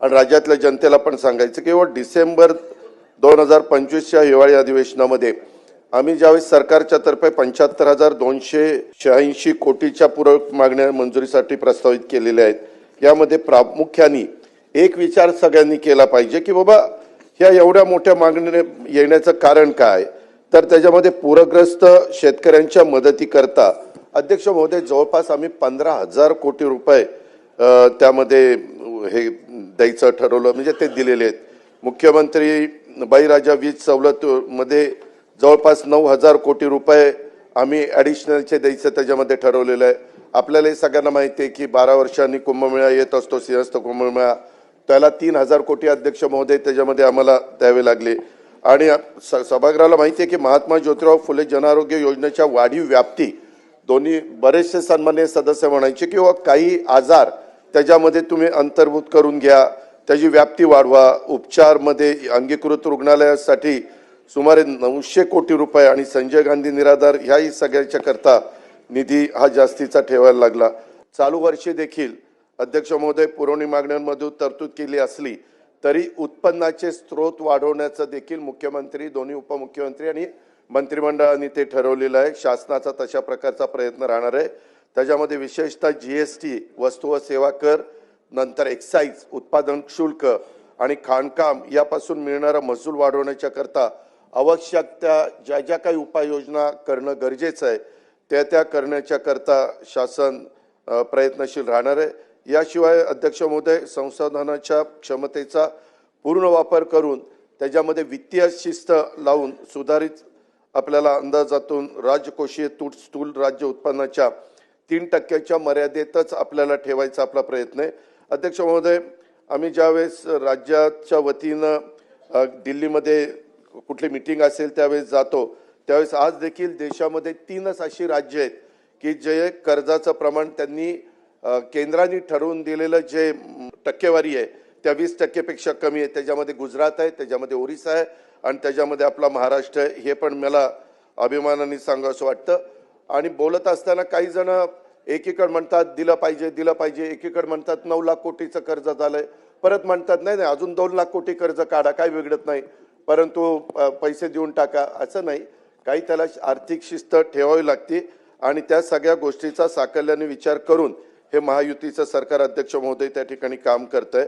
आणि राज्यातल्या जनतेला पण सांगायचं की डिसेंबर 2025च्या हिवाळी अधिवेशनामध्ये आम्ही ज्यावेळेस सरकारच्या तर्फे 75,286 कोटीच्या पूरक मागण्या मंजुरीसाठी प्रस्तावित केलेल्या आहेत, यामध्ये प्रामुख्याने एक विचार सगळ्यांनी केला पाहिजे की बाबा ह्या एवढ्या मोठ्या मागण्या येण्याचं कारण काय, तर त्याच्यामध्ये पूरग्रस्त शेतकऱ्यांच्या मदतीकरता अध्यक्ष महोदय जवळपास आम्ही 15,000 कोटी रुपये त्यामध्ये हे द्यायचं ठरवलं, म्हणजे ते दिलेले आहेत। मुख्यमंत्री बळीराजा वीज सवलत मध्ये जवळपास 9,000 कोटी रुपये आम्ही ॲडिशनलचे द्यायचं त्याच्यामध्ये ठरवलेलं आहे। आपल्याला सगळ्यांना माहिती आहे की 12 वर्षांनी कुंभमेळा येत असतो, सिंहस्थ कुंभमेळा, त्याला 3,000 कोटी अध्यक्ष महोदय त्याच्यामध्ये आम्हाला द्यावे लागले। आणि सभागृहाला माहिती आहे की महात्मा ज्योतिराव फुले जनआरोग्य योजनेच्या वाढीव व्याप्ती दोन्ही बरेचसे सन्माननीय सदस्य म्हणायचे की काही आजार त्याच्यामध्ये तुम्ही अंतर्भूत करून घ्या, त्याची व्याप्ती वाढवा। उपचारमध्ये अंगीकृत रुग्णालयासाठी सुमारे 900 कोटी रुपये आणि संजय गांधी निराधार ह्याही सगळ्याच्या करता निधी हा जास्तीचा ठेवायला लागला। चालू वर्षी देखील अध्यक्ष महोदय पुरवणी मागण्यांमध्ये तरतूद केली असली तरी उत्पन्नाचे स्रोत वाढवण्याचं देखील मुख्यमंत्री, दोन्ही उपमुख्यमंत्री आणि मंत्रिमंडळाने ते ठरवलेलं आहे। शासनाचा तशा प्रकारचा प्रयत्न राहणार आहे। त्याच्यामध्ये विशेषतः जीएसटी, वस्तू व सेवा कर, नंतर एक्साइज, उत्पादन शुल्क आणि खाणकाम यापासून मिळणारा महसूल वाढवण्याच्या करता आवश्यक ज्या ज्या काही उपाययोजना करणं गरजेचं आहे त्या करण्याच्या करता शासन प्रयत्नशील राहणार आहे। याशिवाय अध्यक्ष महोदय संसाधनाच्या क्षमतेचा पूर्ण वापर करून त्याच्यामध्ये वित्तीय शिस्त लावून सुधारित आपल्याला अंदाजातून राजकोषीय तूट स्थूल राज्य उत्पन्नाच्या 3% मर्यादेतच आपल्याला ठेवायचा आपला प्रयत्न आहे। अध्यक्ष महोदय, आम्ही ज्यावेळेस राज्याच्या वतीनं दिल्लीमध्ये कुठली मीटिंग असेल त्यावेळेस जातो, त्यावेळेस आज देखील देशामध्ये 3च अशी राज्य आहेत की जे कर्जाचं प्रमाण त्यांनी केंद्राने ठरवून दिलेलं जे टक्केवारी आहे त्या 20% पेक्षा कमी आहे। त्याच्यामध्ये गुजरात आहे, त्याच्यामध्ये ओरिसा आहे आणि त्याच्यामध्ये आपला महाराष्ट्र आहे। हे पण मला अभिमानाने सांगावंसं वाटतं। आणि बोलत असताना काही जण एकीकडे म्हणतात दिलं पाहिजे, एकीकडे म्हणतात 9 लाख कोटीचं कर्ज झालंय, परत म्हणतात नाही अजून 2 लाख कोटी कर्ज काढा, काय बिघडत नाही, परंतु पैसे देऊन टाका, असं नाही। काही त्याला आर्थिक शिस्त ठेवावी लागते आणि त्या सगळ्या गोष्टीचा साकल्याने विचार करून हे महायुतीचं सरकार अध्यक्ष महोदय त्या ठिकाणी काम करतंय।